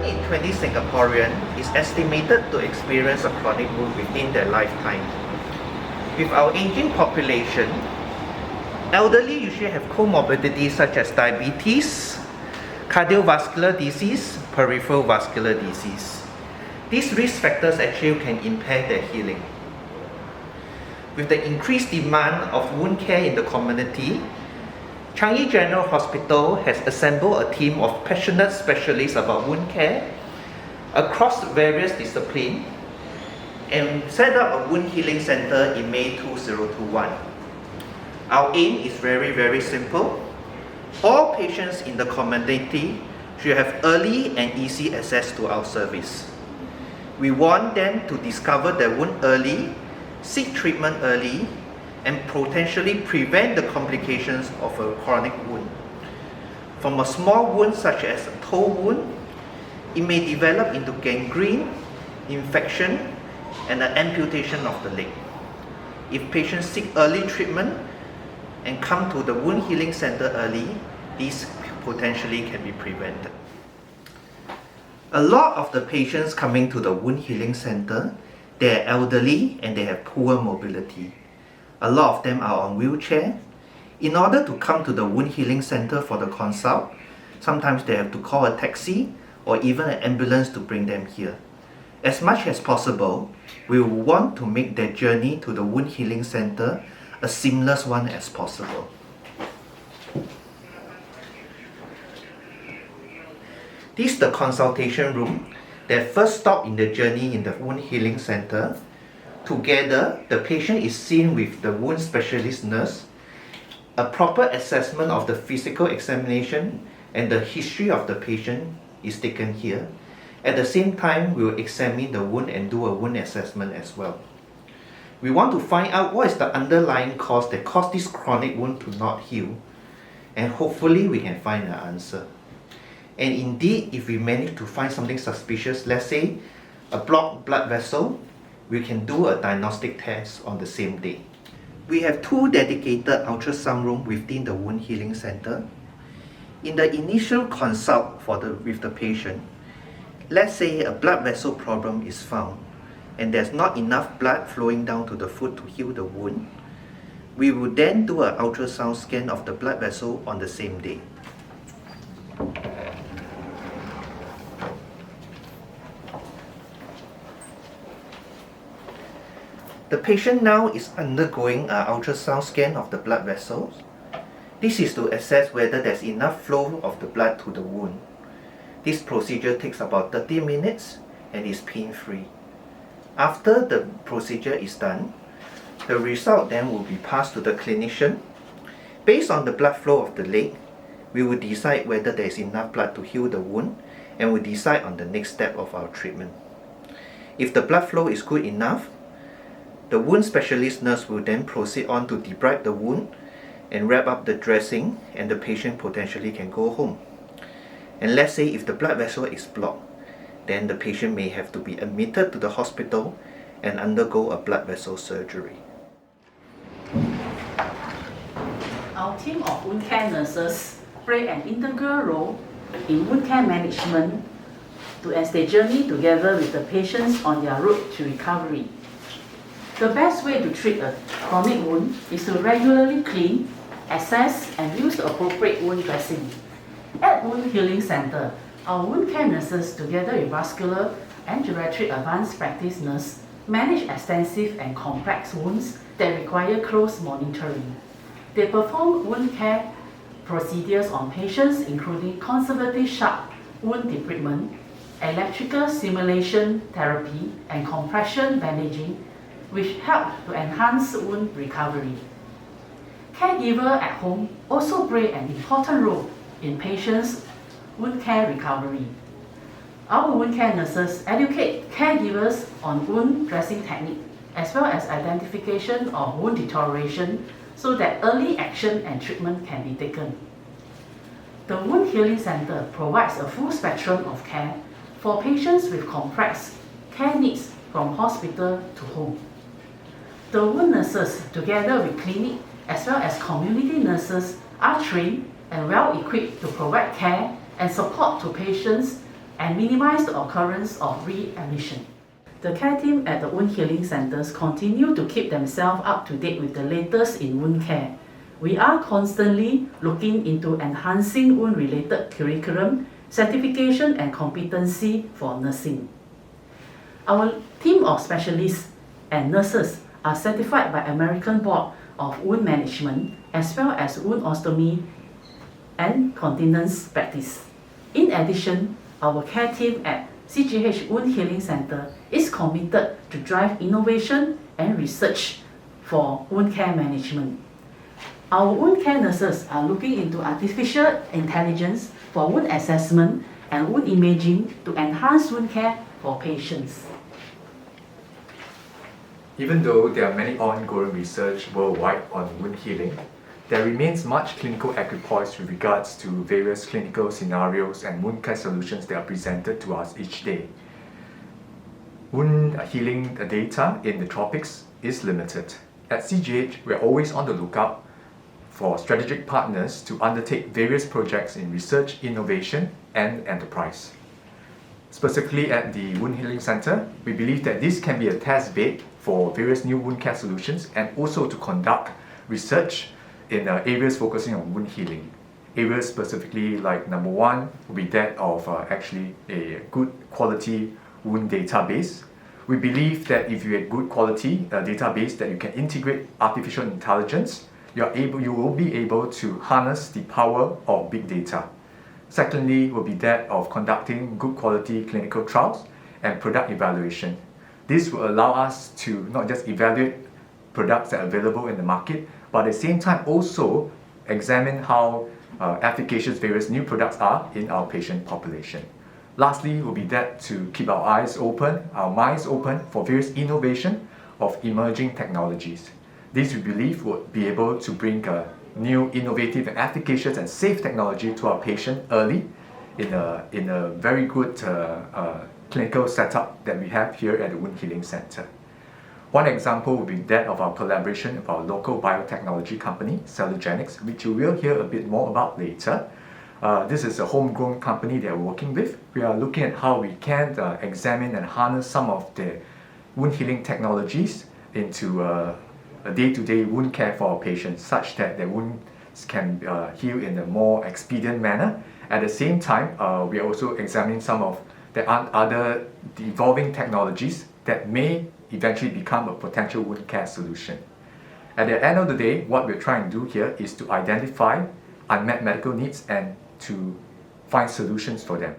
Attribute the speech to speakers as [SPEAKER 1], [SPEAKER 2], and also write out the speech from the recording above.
[SPEAKER 1] in 20 Singaporean is estimated to experience a chronic wound within their lifetime. With our aging population, elderly usually have comorbidities such as diabetes, cardiovascular disease, peripheral vascular disease. These risk factors actually can impair their healing. With the increased demand of wound care in the community, Changi General Hospital has assembled a team of passionate specialists about wound care across various disciplines and set up a wound healing centre in May 2021. Our aim is very simple. All patients in the community should have early and easy access to our service. We want them to discover their wound early, seek treatment early, and potentially prevent the complications of a chronic wound. From a small wound such as a toe wound, it may develop into gangrene, infection, and an amputation of the leg. If patients seek early treatment and come to the wound healing center early, these potentially can be prevented. A lot of the patients coming to the wound healing center, they are elderly and they have poor mobility. A lot of them are on wheelchair. In order to come to the wound healing center for the consult, sometimes they have to call a taxi or even an ambulance to bring them here. As much as possible, we will want to make their journey to the wound healing center a seamless one as possible. This is the consultation room, their first stop in the journey in the wound healing center. Together, the patient is seen with the wound specialist nurse. A proper assessment of the physical examination and the history of the patient is taken here. At the same time, we will examine the wound and do a wound assessment as well. We want to find out what is the underlying cause that caused this chronic wound to not heal, and hopefully we can find an answer. And indeed, if we manage to find something suspicious, let's say a blocked blood vessel, we can do a diagnostic test on the same day. We have 2 dedicated ultrasound rooms within the wound healing center. In the initial consult with the patient, let's say a blood vessel problem is found and there's not enough blood flowing down to the foot to heal the wound, we will then do an ultrasound scan of the blood vessel on the same day. The patient now is undergoing an ultrasound scan of the blood vessels. This is to assess whether there's enough flow of the blood to the wound. This procedure takes about 30 minutes and is pain-free. After the procedure is done, the result then will be passed to the clinician. Based on the blood flow of the leg, we will decide whether there is enough blood to heal the wound and will decide on the next step of our treatment. If the blood flow is good enough, the wound specialist nurse will then proceed on to debride the wound and wrap up the dressing, and the patient potentially can go home. And let's say if the blood vessel is blocked, then the patient may have to be admitted to the hospital and undergo a blood vessel surgery.
[SPEAKER 2] Our team of wound care nurses play an integral role in wound care management as they journey together with the patients on their road to recovery. The best way to treat a chronic wound is to regularly clean, assess, and use the appropriate wound dressing. At Wound Healing Centre, our wound care nurses, together with vascular and geriatric advanced practice nurses, manage extensive and complex wounds that require close monitoring. They perform wound care procedures on patients including conservative sharp wound debridement, electrical stimulation therapy, and compression bandaging, which help to enhance wound recovery. Caregiver at home also play an important role in patients' wound care recovery. Our wound care nurses educate caregivers on wound dressing technique as well as identification of wound deterioration so that early action and treatment can be taken. The Wound Healing Centre provides a full spectrum of care for patients with complex care needs from hospital to home. The wound nurses, together with clinic as well as community nurses, are trained and well equipped to provide care and support to patients and minimize the occurrence of readmission. The care team at the wound healing centers continue to keep themselves up to date with the latest in wound care. We are constantly looking into enhancing wound-related curriculum, certification and competency for nursing. Our team of specialists and nurses are certified by American Board of Wound Management as well as wound ostomy and continence practice. In addition, our care team at CGH Wound Healing Centre is committed to drive innovation and research for wound care management. Our wound care nurses are looking into artificial intelligence for wound assessment and wound imaging to enhance wound care for patients.
[SPEAKER 3] Even though there are many ongoing research worldwide on wound healing, there remains much clinical equipoise with regards to various clinical scenarios and wound care solutions that are presented to us each day. Wound healing data in the tropics is limited. At CGH, we are always on the lookout for strategic partners to undertake various projects in research, innovation, and enterprise. Specifically at the Wound Healing Centre, we believe that this can be a test bed for various new wound care solutions and also to conduct research in areas focusing on wound healing. Areas specifically like number one will be that of actually a good quality wound database. We believe that if you have good quality database that you can integrate artificial intelligence, you will be able to harness the power of big data. Secondly will be that of conducting good quality clinical trials and product evaluation. This will allow us to not just evaluate products that are available in the market, but at the same time also examine how efficacious various new products are in our patient population. Lastly will be that to keep our eyes open, our minds open for various innovation of emerging technologies. This we believe would be able to bring new, innovative, and efficacious and safe technology to our patient early in a very good clinical setup that we have here at the Wound Healing Centre. One example would be that of our collaboration with our local biotechnology company, Cellogenics, which you will hear a bit more about later. This is a homegrown company that we're working with. We are looking at how we can examine and harness some of the wound healing technologies into a day-to-day wound care for our patients, such that their wounds can heal in a more expedient manner. At the same time, we are also examining some of the other evolving technologies that may eventually become a potential wound care solution. At the end of the day, what we're trying to do here is to identify unmet medical needs and to find solutions for them.